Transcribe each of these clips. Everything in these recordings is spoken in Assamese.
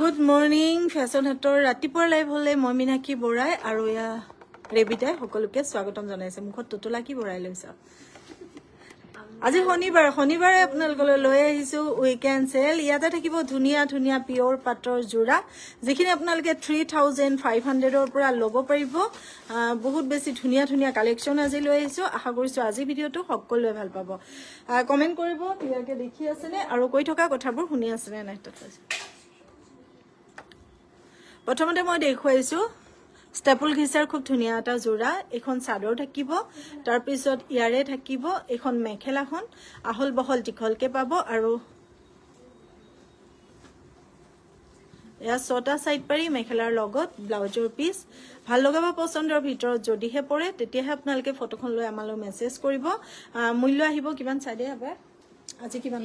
Good morning, Fashion Hatter. Ratipur live hole moi Minaki Borai aru ya rebita hokoluke swagatam janaise mukhot totula ki borai loisa আজি শনিবাৰে আপোনালোকলৈ লৈ আহিছো উইকেন্ড সেল ইয়াতে থাকিব ধুনিয়া ধুনিয়া পিওৰ পাটৰ জোৰা যিখিনি আপোনালোকে 3500 ৰ পৰা ল'ব পাৰিব বহুত বেছি ধুনিয়া ধুনিয়া কালেকচন আজি লৈ আহিছো আশা কৰিছো আজি ভিডিওটো সকলোৱে ভাল পাব কমেন্ট কৰিব ক্লিয়াৰকে দেখি আছে নে আৰু কৈ থকা কথাবোৰ শুনি আছে নে নাই প্ৰথমতে মই দেখুৱাইছো স্টেপল ঘিসাৰ খুব ধুনিয়া এটা জোৰা এখন চাদৰ থাকিব তাৰ পিছত ইয়াৰে থাকিব এখন মেখেলাখন আহল বহল টিখলকে পাব আৰু এয়া ছটা সাইড পাৰি মেখেলাৰ লগত ব্লাউজৰ পিস ভাল লগাব পছন্দৰ ভিতৰত যদিহে পৰে তেতিয়াহে আপোনালোকে ফটোখন লৈ আমালৈ মেছেজ কৰিব মূল্য আহিব কিমান চাইদে আবাৰ আজি কিমান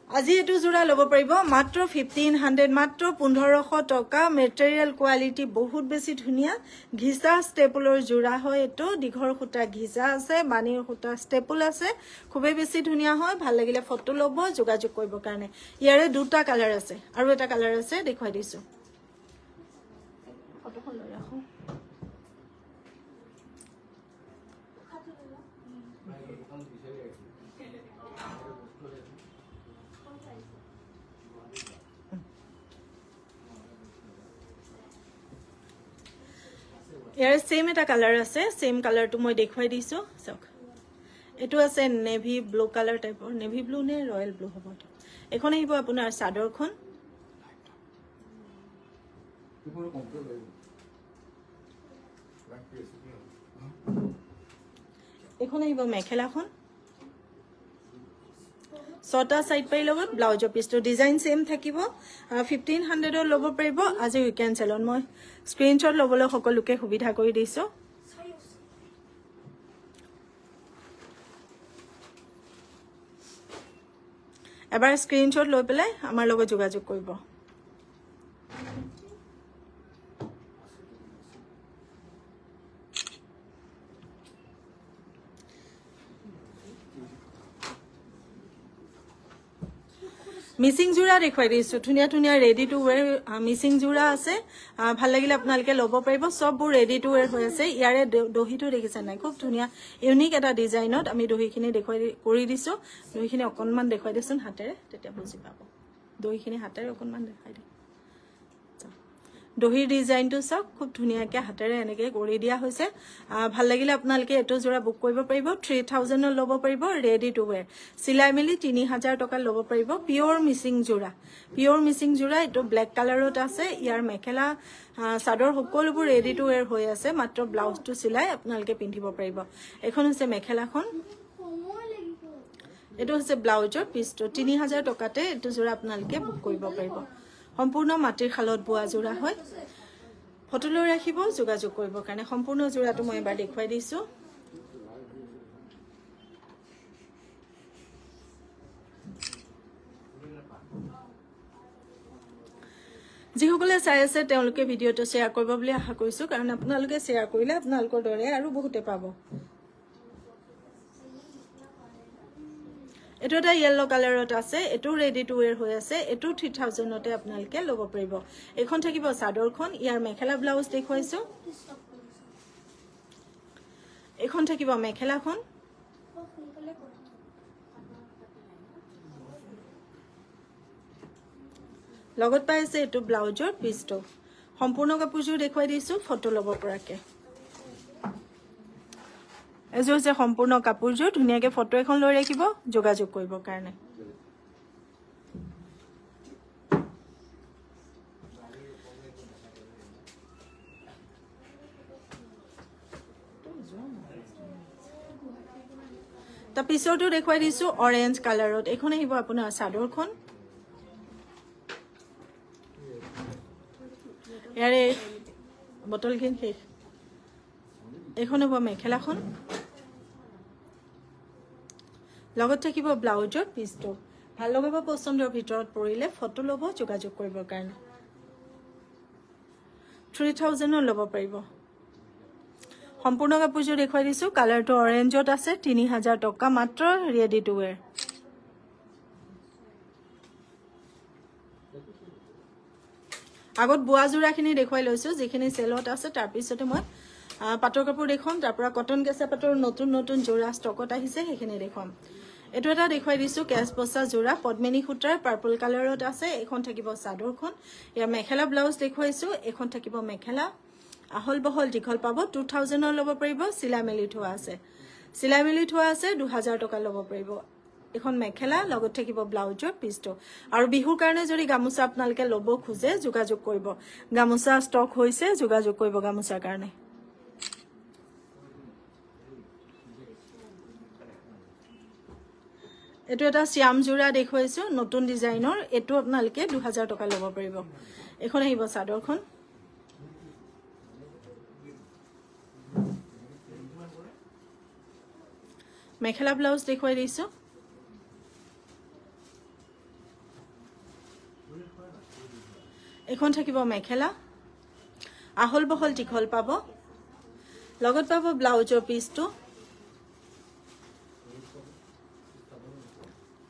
আজি এটো জোৰা লব পাৰিব মাত্ৰ 1500 মাত্ৰ 1500 টকা মেটেৰিয়েল কোৱালিটি বহুত বেছি ধুনিয়া ঘিসা স্টেপলৰ জোৰা হয় এটো দিঘৰ খুটা ঘিসা আছে বানিৰ খুটা স্টেপল আছে খুবে বেছি ধুনিয়া হয় ভাল লাগিলে ফটো লব যোগাযোগ কৰিব কাৰণে ইয়াৰে দুটা কালাৰ আছে আৰু এটা কালাৰ আছে দেখুৱাই দিছো ফটোখন লৈ ৰাখো ইয়াৰ সেম এটা কালাৰ আছে সেম কালাৰটো মই দেখুৱাই দিছো চক এটো আছে নেভি ব্লু কালাৰ টাইপৰ নেভি ব্লু নে ৰয়েল ব্লু হ'ব এখন আহিব আপোনাৰ চাদৰখন এখন আহিব মেখেলাখন ছটা সাইড পাই লগত ব্লাউজৰ পিছটো ডিজাইন সেম থাকিব 1500 ৰ ল'ব পাৰিব আজি উইকেন্ড সেলন মই স্ক্ৰিনশ্বট ল'বলৈ সকলোকে সুবিধা কৰি দিছো এবাৰ স্ক্ৰিনশ্বট লৈ পেলাই আমাৰ লগত যোগাযোগ কৰিব মিসিং জোৰা দেখুৱাই দিছো ধুনিয়া ধুনিয়া ৰেডি টু ওয়্যাৰ মিসিং জোৰা আছে ভাল লাগিলে আপোনালোকে ল'ব পাৰিব সববোৰ ৰেডি টু ওয়্যাৰ হৈ আছে ইয়াৰে দহিটো দেখিছে নাই খুব ধুনিয়া ইউনিক এটা ডিজাইনত আমি দহিখিনি দেখুৱাই কৰি দিছো দহিখিনি অকনমান দেখুৱাই দিছোন হাতেৰে তেতিয়া বুজি পাব দহিখিনি হাতেৰে অকনমান দেখাই দি দহিৰ ডিজাইনটো সব খুব ধুনিয়াকে হাতেৰে এনেকে কৰি দিয়া হৈছে ভাল লাগিলে আপোনালোকে এটো জোৰা বুক কৰিব পাৰিব 3000 ৰ ল'ব পাৰিব ৰেডি টু ওয়্যাৰ সিলাই মিলি 3000 টকা ল'ব পাৰিব পিওৰ মিসিং জোৰা এটো ব্ল্যাক কালাৰত আছে ইয়াৰ মেখেলা চাদৰ সকলোবোৰ ৰেডি টু ওয়্যাৰ হৈ আছে মাত্ৰ ব্লাউজটো সিলাই আপোনালোকে পিন্ধিব পাৰিব এখন হৈছে মেখেলাখন এটো হৈছে ব্লাউজৰ পিছটো 3000 টকাতে এটো জোৰা আপোনালোকে বুক কৰিব পাৰিব সম্পূৰ্ণ মাটিৰ খালত বোৱা জোৰা হয় ফটো লৈ ৰাখিব যোগাযোগ কৰিব কাৰণে সম্পূৰ্ণ জোৰাটো মই এবাৰ দেখুৱাই দিছো যিসকলে চাই আছে তেওঁলোকে ভিডিওটো শেয়াৰ কৰিব বুলি আশা কৰিছো কাৰণ আপোনালোকে শেয়াৰ কৰিলে আপোনালোকৰ দৰে আৰু বহুতে পাব এটো এটা ইয়েলো কালাৰত আছে এটো ৰেডি টু ওয়্যাৰ হৈ আছে এটো 3000 তে আপোনালোকে ল'ব পাৰিব এখন থাকিব চাদৰখন ইয়াৰ মেখেলা ব্লাউজ দেখুৱাইছো এখন থাকিব মেখেলাখন লগত পাইছে এটো ব্লাউজৰ পিছটো সম্পূৰ্ণ কাপোৰযোৰ দেখুৱাই দিছো ফটো ল'ব পৰাকে এজো যে সম্পূৰ্ণ কাপোৰযোৰ ধুনিয়াকে ফটো এখন লৈ ৰাখিব যোগাযোগ কৰিব কাৰণে তা পিছৰটো দেখুৱাই দিছো অৰেঞ্জ কালাৰত এখন আহিব আপোনাৰ চাদৰখন ইয়াৰে বটলখিন শেষ এখন হ'ব মেখেলাখন লগত থাকিব ব্লাউজৰ পিছটো ভাল লগাব পছন্দৰ ভিতৰত পৰিলে ফটো ল'ব যোগাযোগ কৰিবৰ কাৰণে 3000 ৰ ল'ব পাৰিব সম্পূৰ্ণ কাপোৰযোৰ দেখুৱাই দিছো কালাৰটো অৰেঞ্জত আছে 3000 টকা মাত্ৰ ৰেডি টু ওয়্যাৰ আগত বোৱা যোৰাখিনি দেখুৱাই লৈছো যিখিনি চেলত আছে তাৰ পিছতে মই পাটৰ কাপোৰ দেখুৱাম তাৰ পৰা কটন কেঁচা পাটৰ নতুন নতুন যোৰা ষ্টকত আহিছে সেইখিনি দেখুৱাম এটো এটা দেখুৱাই দিছো কেছ বসা যোৰা পদ্মিনী সূতাৰ পাৰ্পল কালাৰত আছে এখন থাকিব চাদৰখন ইয়া মেখেলা ব্লাউজ দেখুৱাইছো এখন থাকিব মেখেলা আহল বহল দীঘল পাব 2000 ৰ ল'ব পাৰিব চিলাই মেলি থোৱা আছে 2000 টকা ল'ব পাৰিব এখন মেখেলা লগত থাকিব ব্লাউজৰ পিছটো আৰু বিহুৰ কাৰণে যদি গামুচা আপোনালোকে ল'ব খুজে যোগাযোগ কৰিব গামুচা ষ্টক হৈছে যোগাযোগ কৰিব গামুচাৰ কাৰণে এটো এটা শ্যাম যোৰা দেখুৱাইছো নতুন ডিজাইনৰ এটো আপোনালোকে 2000 টকা ল'ব পাৰিব এখন আহিব চাদৰখন মেখেলা ব্লাউজ দেখুৱাই দিছো এখন থাকিব মেখেলা আহল বহল দীঘল পাব লগত পাব ব্লাউজৰ পিছটো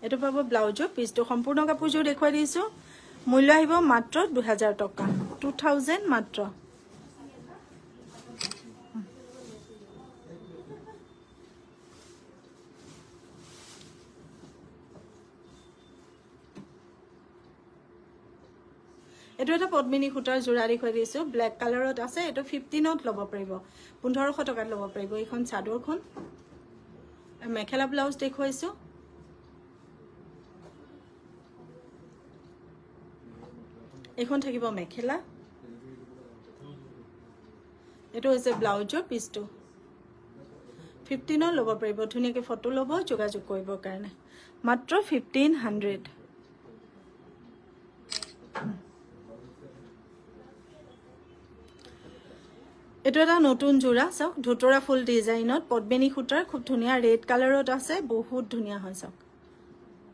এটো পাব ব্লাউজৰ পিছটো সম্পূৰ্ণ কাপোৰযোৰ দেখুৱাই দিছো মূল্য আহিব মাত্ৰ 2000 টকা 2000 মাত্ৰ এটো এটা পদ্মিনী সূতাৰ যোৰা দেখুৱাই দিছো ব্ল্যাক কালাৰত আছে এটো 15ত ল'ব পাৰিব 1500 টকাত ল'ব পাৰিব এইখন চাদৰখন মেখেলা ব্লাউজ দেখুৱাইছো এখন থাকিব মেখেলা এটো হৈছে ব্লাউজৰ পিছটো 15ত ল'ব পাৰিব ধুনিয়াকে ফটো ল'ব যোগাযোগ কৰিব কাৰণে মাত্ৰ 1500 এটো এটা নতুন যোৰা চাওক ধুতৰা ফুল ডিজাইনত পদ্মিনী সূতাৰ খুব ধুনিয়া ৰেড কালাৰত আছে বহুত ধুনিয়া হয় চাওক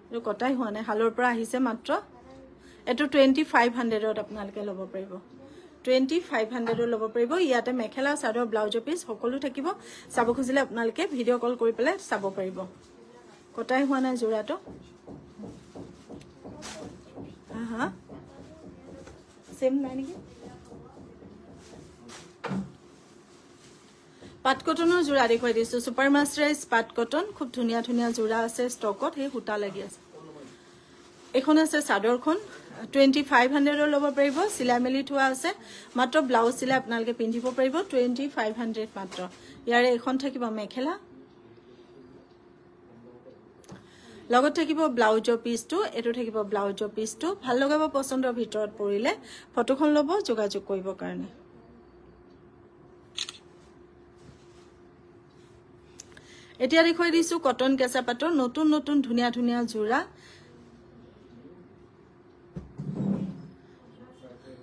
এটো কটাই হোৱা নাই হালৰ পৰা আহিছে মাত্ৰ এটো 2500ত আপোনালোকে ল'ব পাৰিব 2500ত ল'ব পাৰিব ইয়াতে মেখেলা চাদৰ ব্লাউজৰ পিছ সকলো থাকিব চাব খুজিলে আপোনালোকে ভিডিও কল কৰি পেলাই চাব পাৰিব কটাই হোৱা নাই যোৰাটো হা সেম নাই নেকি পাট কটনৰ যোৰা দেখুৱাই দিছো সুপাৰ মাস্টাৰাইজ পাট কটন খুব ধুনিয়া ধুনিয়া যোৰা আছে ষ্টকত হে হুটা লাগি আছে এখন আছে চাদৰখন 2500 ল'ব পাৰিব চিলাই মেলি থোৱা আছে মাত্ৰ ব্লাউজ চিলাই আপোনালোকে পিন্ধিব পাৰিব 2500 মাত্ৰ ইয়াৰে এখন থাকিব মেখেলা লগত থাকিব ব্লাউজৰ পিছটো এটো থাকিব ব্লাউজৰ পিছটো ভাল লগাব পছন্দৰ ভিতৰত পৰিলে ফটোখন ল'ব যোগাযোগ কৰিব কাৰণে এতিয়া দেখুৱাই দিছো কটন কেঁচা পাটৰ নতুন নতুন ধুনিয়া ধুনিয়া যোৰা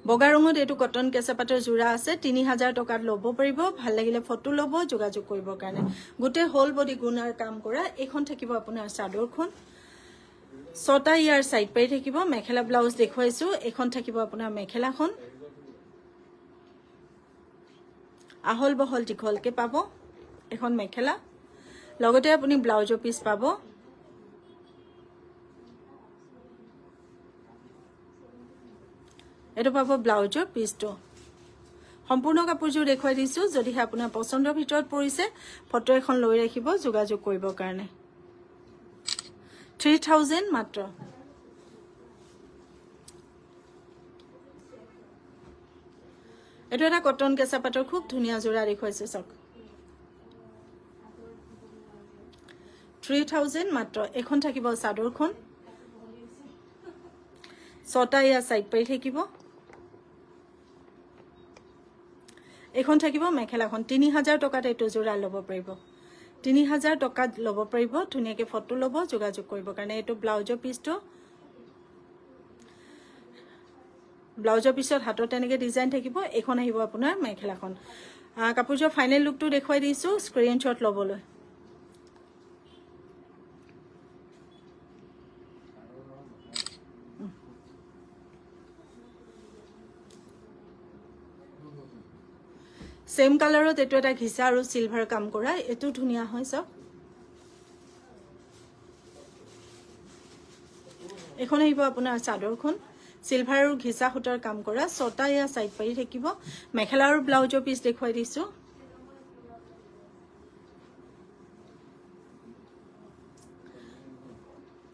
বগা ৰঙত এটো কটন কেঁচা পাটৰ যোৰা আছে 3000 টকাত ল'ব পাৰিব ভাল লাগিলে ফটো ল'ব যোগাযোগ কৰিব কাৰণে গুটে হোল বডি গুণাৰ কাম কৰা এখন থাকিব আপোনাৰ চাদৰখন ছটা ইয়াৰ সাইড পাই থাকিব মেখেলা ব্লাউজ দেখুৱাইছো এখন থাকিব আপোনাৰ মেখেলাখন আহল বহল দীঘলকে পাব এখন মেখেলা লগতে আপুনি ব্লাউজৰ পিছ পাব এটো পাব ব্লাউজৰ পিছটো সম্পূৰ্ণ কাপোৰযোৰ দেখুৱাই দিছো যদি আপোনাৰ পছন্দৰ ভিতৰত পৰিছে ফটো এখন লৈ ৰাখিব যোগাযোগ কৰিব কাৰণে 3000 মাত্ৰ এটো এটা কটন কেঁচা পাটৰ খুব ধুনিয়া যোৰা দেখুৱাইছে চাওক 3000 মাত্ৰ এখন থাকিব চাদৰখন ছটা ইয়া সাইড পাই থাকিব এখন থাকিব মেখেলাখন 3000 টকাত এটো যোৰা ল'ব পাৰিব 3000 টকাত ল'ব পাৰিব ধুনিয়াকে ফটো ল'ব যোগাযোগ কৰিব কাৰণে এটো ব্লাউজৰ পিছটো ব্লাউজৰ পিছত হাতত এনেকে ডিজাইন থাকিব এখন আহিব আপোনাৰ মেখেলাখন কাপোৰজৰ ফাইনেল লুকটো দেখুৱাই দিছো স্ক্ৰিনশ্বট ল'বলৈ सेम कलरत एटो एटा घिसा और सिल्वर काम करा एटो धुनिया হয় সব এখন আহিব আপোনাৰ চাদৰখন সিলভাৰ আৰু ঘিচা সূতাৰ কাম কৰা ছটা ইয়া সাইড পাৰি থাকিব মেখেলা আৰু ব্লাউজৰ পিস দেখুৱাই দিছো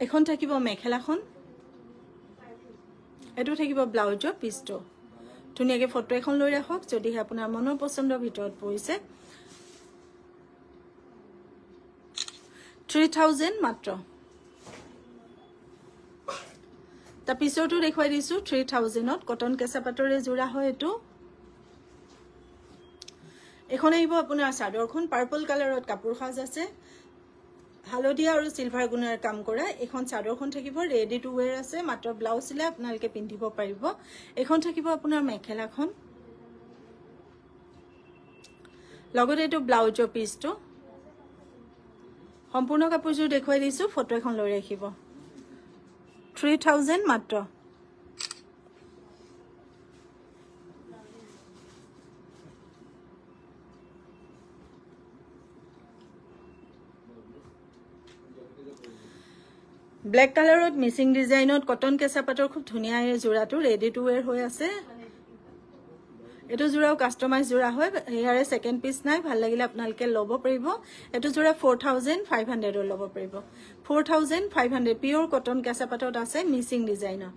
এখন থাকিব মেখেলাখন এটো থাকিব ব্লাউজৰ পিসটো ধুনিয়াকে ফটো এখন লৈ ৰাখক যদি আপোনাৰ মনৰ পছন্দৰ ভিতৰত পৰিছে 3000 মাত্ৰ তা পিছৰটো দেখুৱাই দিছো 3000 ত কটন কেঁচা পাটৰে জোৰা হয় এটো এখন আহিব আপোনাৰ চাদৰখন পাৰ্পল কালাৰত কাপোৰ সাজ আছে হালদিয়া আৰু সিলভাৰ গুণৰ কাম কৰা এখন চাদৰখন থাকিব ৰেডি টু ওয়্যাৰ আছে মাত্ৰ ব্লাউজ চিলা আপোনালোকে পিন্ধিব পাৰিব এখন থাকিব আপোনাৰ মেখেলাখন লগতে এটো ব্লাউজৰ পিসটো সম্পূৰ্ণ কাপোৰযোৰ দেখুৱাই দিছো ফটো এখন লৈ ৰাখিব 3000 মাত্ৰ ব্ল্যাক কালাৰত মিসিং ডিজাইনত কটন কেঁচা পাটৰ খুব ধুনিয়া এই জোৰাটো ৰেডি টু ওয়্যাৰ হৈ আছে এটো জোৰাও কাস্টমাইজ জোৰা হয় ইয়াৰে সেকেন্ড পিস নাই ভাল লাগিলে আপোনালোকে ল'ব পাৰিব এটো জোৰা 4500 ল'ব পাৰিব 4500 পিওৰ কটন কেঁচা পাটত আছে মিসিং ডিজাইনৰ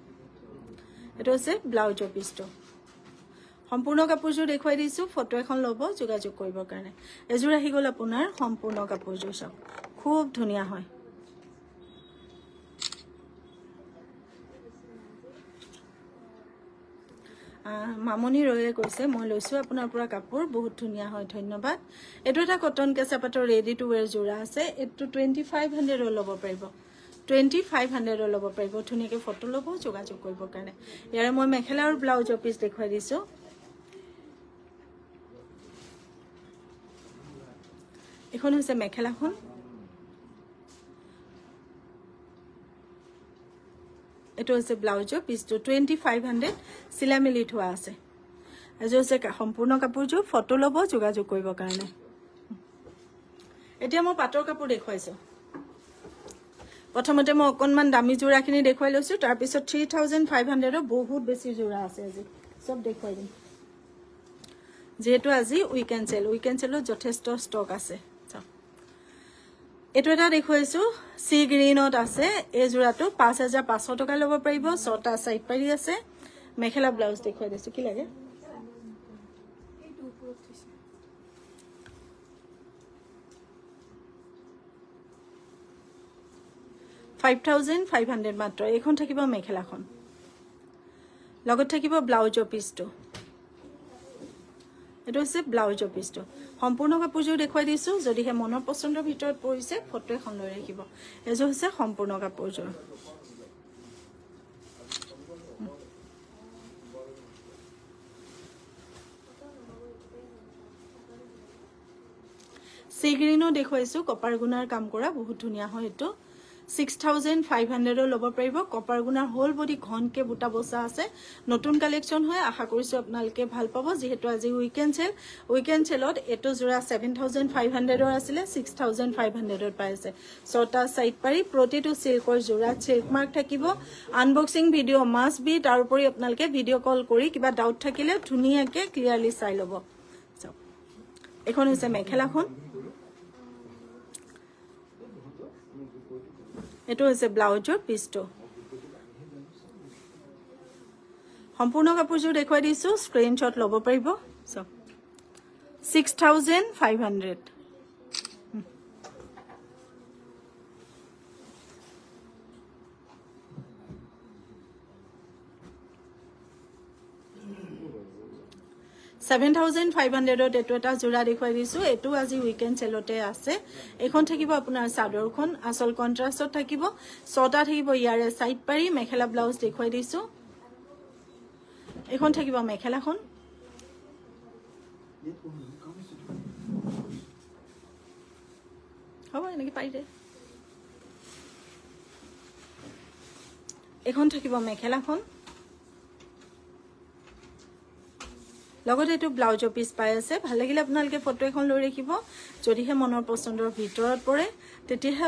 এটো আছে ব্লাউজৰ পিসটো সম্পূৰ্ণ কাপোৰযোৰ দেখুৱাই দিছো ফটো এখন ল'ব যোগাযোগ কৰিবৰ কাৰণে এজোৰ আহি গ'ল আপোনাৰ সম্পূৰ্ণ কাপোৰযোৰ সব খুব ধুনিয়া হয় মামনি ৰয়ে কৈছে মই লৈছো আপোনাৰ পৰা কাপোৰ বহুত ধুনিয়া হয় ধন্যবাদ এটো এটা কটন কেঁচা পাটৰ ৰেডি টু ওয়্যাৰ জোৰা আছে এটো 2500 ল'ব পাৰিব 2500 ল'ব পাৰিব ধুনিয়াকে ফটো ল'ব যোগাযোগ কৰিবৰ কাৰণে ইয়াৰে মই মেখেলা আৰু ব্লাউজৰ পিস দেখুৱাই দিছো এখন হৈছে মেখেলাখন এটো আছে ব্লাউজৰ পিসটো 2500 সিলা মিলি থোৱা আছে এজো আছে সম্পূৰ্ণ কাপোৰযোৰ ফটো ল'ব যোগাযোগ কৰিবৰ কাৰণে এতিয়া মই পাটৰ কাপোৰ দেখুৱাইছো প্ৰথমতে মই অকনমান দামী জোৰাখিনি দেখুৱাই লৈছো তাৰ পিছত 3500 ৰ বহুত বেছি জোৰা আছে আজি সব দেখুৱাই দিম যেহেতু আজি উইকেন্ড সেলত যথেষ্ট ষ্টক আছে এটো এটা দেখুৱাইছো সি গ্ৰীনত আছে এই জোৰাটো 5500 টকা ল'ব পাৰিব ছটা সাইড পাৰি আছে মেখেলা ব্লাউজ দেখুৱাই দিছো কি লাগে $5,500 মাত্ৰ এখন থাকিব মেখেলাখন লগত থাকিব ব্লাউজৰ পিসটো এটো আছে ব্লাউজৰ পিসটো সম্পূৰ্ণ কাপোৰযোৰ দেখুৱাই দিছো যদি হে মনৰ পছন্দৰ ভিতৰত পৰিছে ফটো এখন লৈ ৰাখিব এজো হৈছে সম্পূৰ্ণ কাপোৰযোৰ সি গ্ৰীনো দেখুৱাইছো কপাৰ গুণাৰ কাম কৰা বহুত ধুনিয়া হয় এটো 6500 ল'ব পাৰিব কপাৰ গুণাৰ হোল বডি ঘনকে বুটা বসা আছে নতুন কালেকশন হয় আশা কৰিছো আপোনালোকে ভাল পাব যেহেতু আজি উইকেন্ড সেলত এটো জোৰা 7500 ৰ আছিল 6500 ৰ পাইছে ছটা সাইড পাৰি প্ৰতিটো সিল্কৰ জোৰা সিল্ক মাৰ্ক থাকিব আনবক্সিং ভিডিও মাস্ট বি তাৰ উপৰি আপোনালোকে ভিডিও কল কৰি কিবা ডাউট থাকিলে ধুনিয়াকে ক্লিয়াৰলি চাই ল'ব এখন হৈছে মেখেলাখন এটো হৈছে ব্লাউজৰ পিসটো সম্পূৰ্ণ কাপোৰযোৰ দেখুৱাই দিছো স্ক্ৰিনশ্বট ল'ব পাৰিব 6500 7500 ত এটো এটা জোৰা দেখুৱাই দিছো এটো আজি উইকেন্ড সেলতে আছে এখন থাকিব আপোনাৰ চাদৰখন আসল কন্ট্ৰাষ্টত থাকিব ছটা থাকিব ইয়াৰে সাইড পাৰি মেখেলা ব্লাউজ দেখুৱাই দিছো এখন থাকিব মেখেলাখন হ'ব এনেকৈ পাৰি দে এখন থাকিব মেখেলাখন লগতে এটো ব্লাউজৰ পিস পাই আছে ভাল লাগিলে আপোনালোকে ফটো এখন লৈ ৰাখিব যদিহে মনৰ পছন্দৰ ভিতৰত পৰে তেতিয়াহে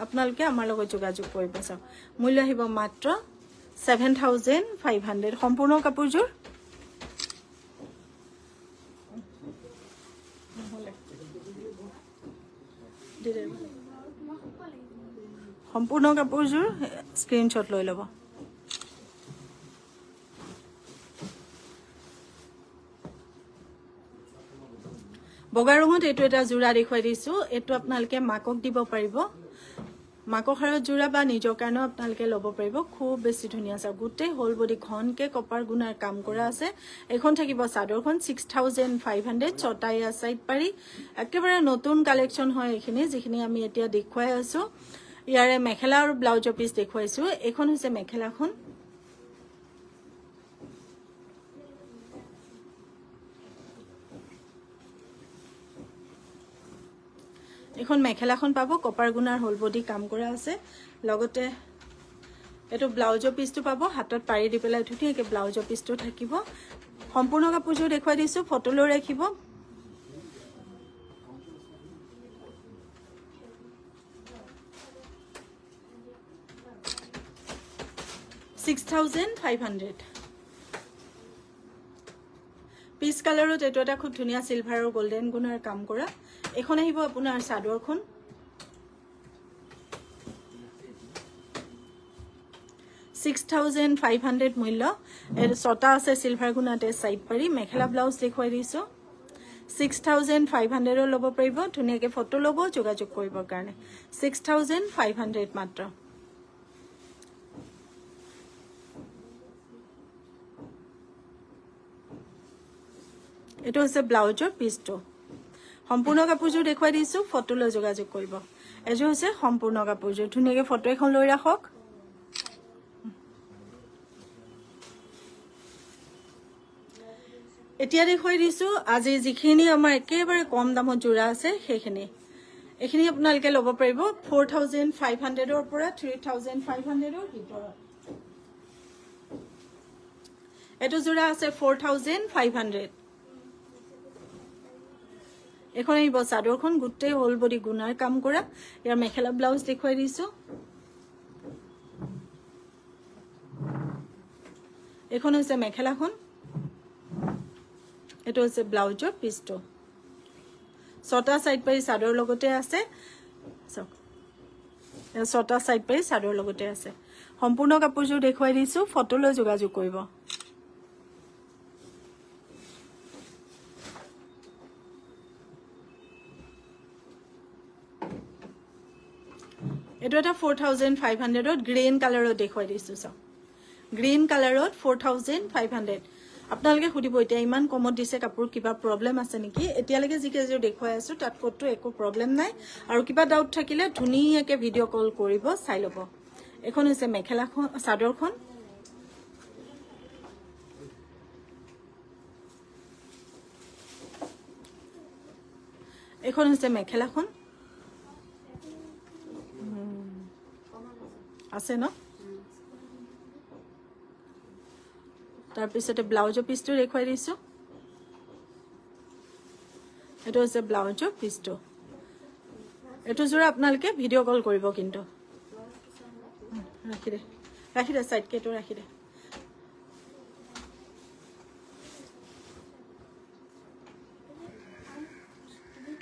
আপোনালোকে আমাৰ লগত যোগাযোগ কৰিব চাওক মূল্য আহিব মাত্ৰ 7,500 সম্পূৰ্ণ কাপোৰযোৰ সম্পূৰ্ণ কাপোৰযোৰ স্ক্ৰীনশ্বট লৈ ল'ব বগা ৰঙত এইটো এটা জোৰা দেখুৱাই দিছো এইটো আপোনালোকে মাকক দিব পাৰিব মাকৰ হাৰত জোৰা বা নিজৰ কাৰণেও আপোনালোকে ল'ব পাৰিব খুব বেছি ধুনীয়া আছে গোটেই হোল বডি ঘনকে কপাৰ গুণাৰ কাম কৰা আছে এখন থাকিব চাদৰখন 6,500 ছটাইয়া সাইড পাৰি একেবাৰে নতুন কালেকচন হয় এখিনি যিখিনি আমি এতিয়া দেখুৱাই আছো ইয়াৰে মেখেলা আৰু ব্লাউজৰ পিস দেখুৱাইছো এখন হৈছে মেখেলাখন এখন মেখেলাখন পাবো কপাৰ গুণাৰ হোল বডি কাম কৰা আছে লগতে এটো ব্লাউজৰ পিসটো পাবো হাতত পাৰি দি পেলাই ধুনীয়াকৈ ব্লাউজৰ পিসটো থাকিব সম্পূৰ্ণ কাপোৰযোৰ দেখুৱাই দিছো ফটো লৈ ৰাখিব 6,500 পিস কালাৰত এটো এটা খুব ধুনীয়া সিলভাৰ আৰু গোল্ডেন গুণাৰ কাম কৰা এখন আহিব আপোনাৰ চাদৰখন 6,500 মূল্য এৰ ছটা আছে সিলভাৰ গুণাতে সাইড পাৰি মেখেলা ব্লাউজ দেখুৱাই দিছো 6,500 ল'ব পাৰিব ধুনীয়াকৈ ফটো ল'ব যোগাযোগ কৰিবৰ কাৰণে 6,500 মাত্ৰ এটো হৈছে ব্লাউজৰ পিসটো সম্পূৰ্ণ কাপোৰযোৰ দেখুৱাই দিছো ফটো লৈ যোগাযোগ কৰিব এজো হৈছে সম্পূৰ্ণ কাপোৰযোৰ ধুনীয়াকৈ ফটো এখন লৈ ৰাখক এতিয়া দেখুৱাই দিছো আজি যিখিনি আমাৰ একেবাৰে কম দামত জোৰা আছে সেইখিনি এখিনি আপোনালোকে ল'ব পাৰিব 4,500 ৰ পৰা 3,500 ৰ ভিতৰত এটো জোৰা আছে 4,500 এখন এই চাদৰখন গুটেই হোল বডি গুণাৰ কাম কৰা ইয়াৰ মেখেলা ব্লাউজ দেখুৱাই দিছো এখন হৈছে মেখেলাখন এটো হৈছে ব্লাউজৰ পিসটো ছটা সাইড পাৰি চাদৰ লগতে আছে ছটা সাইড পাৰি চাদৰ লগতে আছে সম্পূৰ্ণ কাপোৰযোৰ দেখুৱাই দিছো ফটো লৈ যোগাযোগ কৰিব এটো এটা 4,500 ত গ্ৰীন কালাৰত দেখুৱাই দিছো সব গ্ৰীন কালাৰত 4,500 আপোনালোকে খুদিব এতিয়া ইমান কমত দিছে কাপোৰ কিবা প্ৰবলেম আছে নেকি এতিয়ালৈকে যি কেজো দেখুৱাই আছো তাত কতো একো প্ৰবলেম নাই আৰু কিবা ডাউট থাকিলে ধুনীয়াকৈ ভিডিও কল কৰিব চাই ল'ব এখন হৈছে মেখেলাখন চাদৰখন এখন হৈছে মেখেলাখন আছে ন তাৰ পিছতে ব্লাউজৰ পিসটো দেখুৱাই দিছো এটো হৈছে ব্লাউজৰ পিসটো এটো জোৰা আপোনালোকে ভিডিও কল কৰিব কিন্তু ৰাখি দে সাইড কেটো ৰাখি দে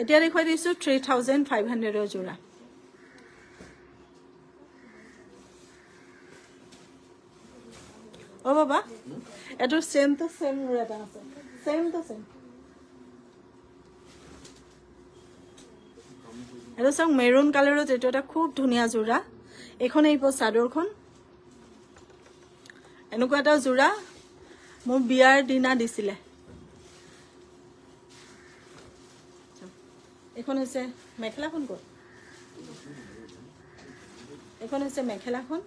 এতিয়া দেখুৱাই দিছো 3,500 ৰ জোৰা ও বাবা এটো সেম তো সেম রেটা আছে সেম তো সেম এটো সং মেরুন কালারত এটো এটা খুব ধুনিয়া জোড়া এখন এই চাদৰখন এনেকুৱা এটা জোড়া মোৰ বিয়াৰ দিনা দিছিলে এখন হৈছে মেখেলাখন কত এখন হৈছে মেখেলাখন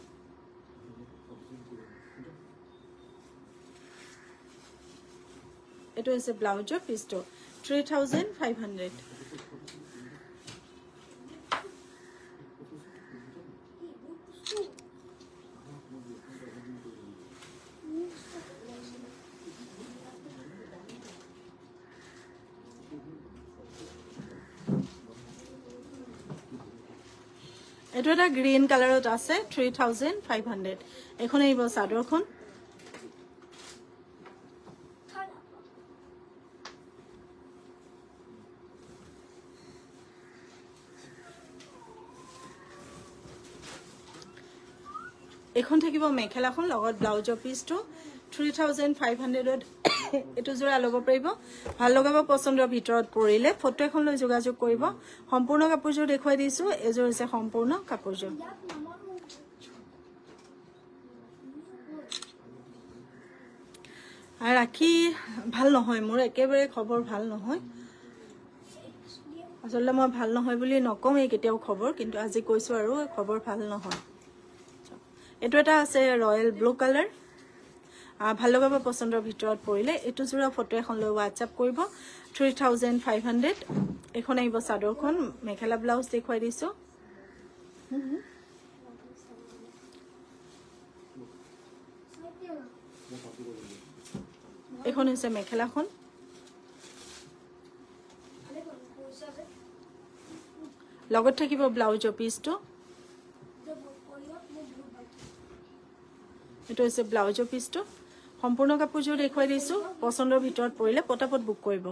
এটো হৈছে ব্লাউজৰ পিসটো 3,500 এইটো এটা গ্ৰীণ কালাৰত আছে 3500 এখন আহিব চাদৰখন এখন থাকিব মেখেলাখন লগত ব্লাউজৰ পিছটো 3500ত এটো জোৰা লব পাৰিব ভাল লগাব পছন্দৰ ভিতৰত পৰিলে ফটো এখন লৈ যোগাযোগ কৰিব সম্পূৰ্ণ কাপোৰযোৰ দেখুৱাই দিছো এযোৰ হৈছে সম্পূৰ্ণ কাপোৰযোৰ আৰ ৰাখি ভাল নহয় মোৰ একেবাৰে খবৰ ভাল নহয় আসলে মই ভাল নহয় বুলি নকম এই কেতিয়াও খবৰ কিন্তু আজি কৈছো আৰু খবৰ ভাল নহয় এটো এটা আছে ৰয়েল ব্লু কালাৰ ভাল লগাব পছন্দৰ ভিতৰত পৰিলে এটো জোৰা ফটো এখন লৈ WhatsApp কৰিব 3500 এখন আহিব চাদৰখন মেখেলা ব্লাউজ দেখুৱাই দিছো এখন হৈছে মেখেলাখন লগত থাকিব ব্লাউজৰ পিছটো এটো হৈছে ব্লাউজৰ পিছটো সম্পূৰ্ণ কাপোৰযোৰ দেখুৱাই দিছো পছন্দৰ ভিতৰত পৰিলে পটাপট বুক কৰিব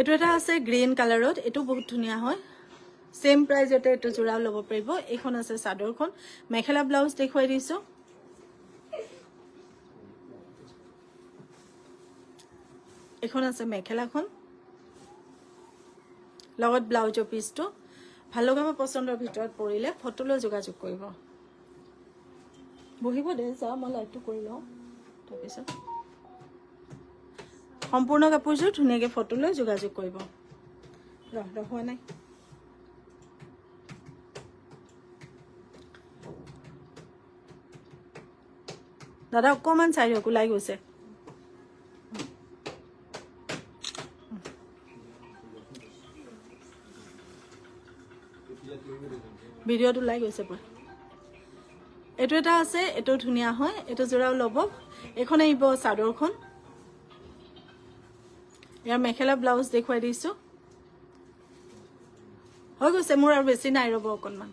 এটো এটা আছে গ্ৰীণ কালাৰত এটো বহুত ধুনিয়া হয় সেম প্ৰাইজতে এটো জোৰা লব পাৰিব এখন আছে চাদৰখন মেখেলা ব্লাউজ দেখুৱাই দিছো এখন আছে মেখেলাখন লগত ব্লাউজৰ পিছটো ভাল লগাব পছন্দৰ ভিতৰত পৰিলে ফটো লৈ যোগাযোগ কৰিব বহিব দে যা মই লাইটটো কৰি লওঁ তাৰপিছত সম্পূৰ্ণ কাপোৰযোৰ ধুনিয়াকে ফটো লৈ যোগাযোগ কৰিব হোৱা নাই দাদা অকমান চাইৰক ওলাই গৈছে ভিডিঅ'টো ওলাই গৈছে পুৰা এটো এটা আছে এটো ধুনিয়া হয় এটো জোৰাও ল'ব এখন আহিব চাদৰখন ইয়াৰ মেখেলা ব্লাউজ দেখুৱাই দিছো হৈ গৈছে মোৰ আৰু বেছি নাই ৰব অকনমান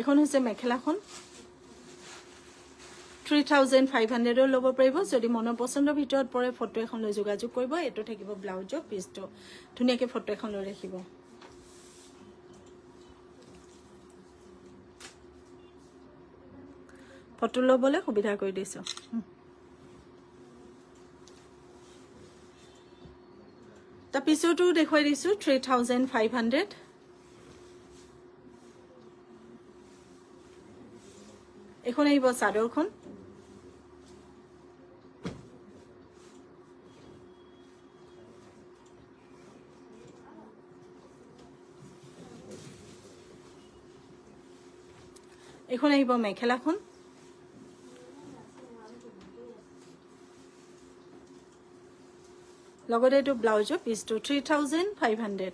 এখন হৈছে মেখেলাখন 3500 ল'ব পাৰিব যদি মনৰ পছন্দৰ ভিতৰত পৰে ফটো এখন লৈ যোগাযোগ কৰিব এটো থাকিব ব্লাউজৰ পিছটো ধুনিয়াকে ফটো এখন লৈ ৰাখিব ফটো লবলৈ সুবিধা কৰি দিছো তা পিছতো দেখুৱাই দিছো 3500 এখন আহিব চাদৰখন এখন আহিব মেখেলাখন লগতে এটো ব্লাউজৰ পিছটো 3500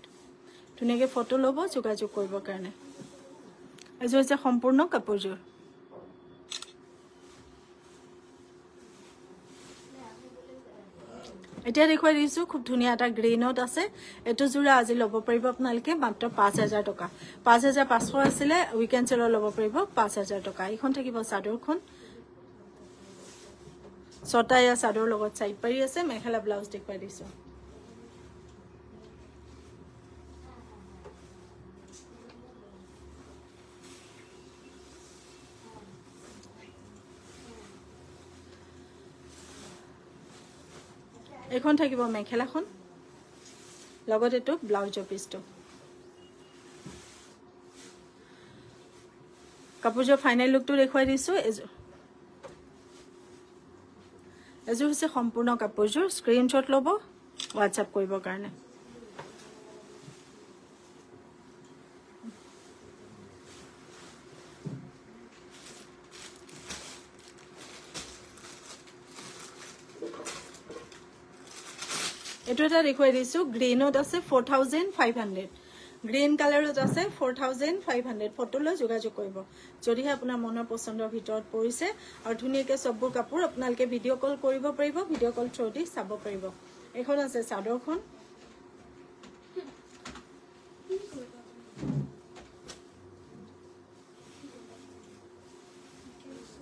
ধুনিয়াকে ফটো ল'ব যোগাযোগ কৰিব কাৰণে এযোৰ হৈছে সম্পূৰ্ণ কাপোৰযোৰ এতিয়া দেখুৱাই দিছো খুব ধুনিয়া এটা গ্ৰীনত আছে এটো জোৰা আজি ল'ব পাৰিব আপোনালোকে মাত্ৰ 5000 টকা 5500 আছিল উইকেন্ড চেলৰ ল'ব পাৰিব 5000 টকা এখন থাকিব চাদৰখন ছটায়া চাদৰ লগত চাইড পাৰি আছে মেখেলা ব্লাউজ দেখুৱাই দিছো এখন থাকিব মেখেলাখন লগত এটো ব্লাউজৰ পিছটো কাপোৰযোৰ ফাইনেল লুকটো দেখুৱাই দিছো এযোৰ হৈছে সম্পূৰ্ণ কাপোৰযোৰ স্ক্ৰিনশ্বট ল'ব WhatsApp কৰিবৰ কাৰণে এইটো এটা দেখুৱাই দিছো গ্ৰীনত আছে 4500 গ্ৰীন কালাৰত আছে 4500 ফটো লৈ যোগাযোগ কৰিব যদিহে আপোনাৰ মনৰ পছন্দৰ ভিতৰত পৰিছে আৰু ধুনীয়াকৈ সববোৰ কাপোৰ আপোনালোকে ভিডিঅ' কল কৰিব পাৰিব ভিডিঅ' কল থ্ৰু দি চাব পাৰিব এখন আছে চাদৰখন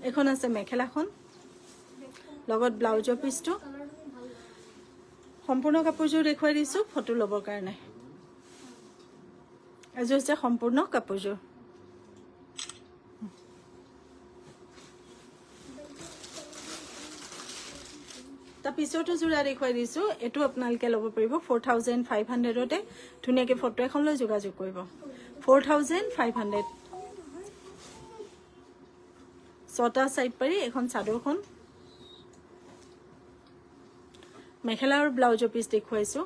এখন আছে মেখেলাখন লগত ব্লাউজৰ পিছটো সম্পূৰ্ণ কাপোৰযোৰ দেখুৱাই দিছো ফটো ল'বৰ কাৰণে এযোৰ হৈছে সম্পূৰ্ণ কাপোৰযোৰ তাৰ পিছতো যোৰা দেখুৱাই দিছো এটো আপোনালোকে ল'ব পাৰিব 4500 তে ধুনীয়াকৈ ফটো এখন লৈ যোগাযোগ কৰিব 4500 ছটা সাইড পাৰি এখন চাদৰখন মেখেলা আৰু ব্লাউজৰ পিছ দেখুৱাইছো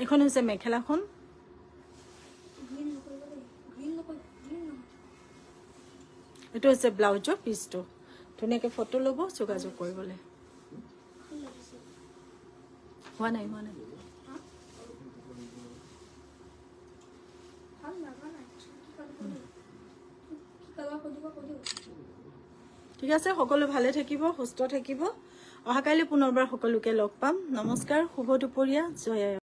এখন হৈছে মেখেলাখন এটো হৈছে ব্লাউজৰ পিছটো ধুনীয়াকৈ ফটো ল'ব যোগাযোগ কৰিবলৈ হোৱা নাই ঠিক আছে সকলো ভালে থাকিব সুস্থ থাকিব অহাকালি পুনৰবাৰ সকলোকে লগ পাম নমস্কাৰ শুভ দুপৰীয়া জয়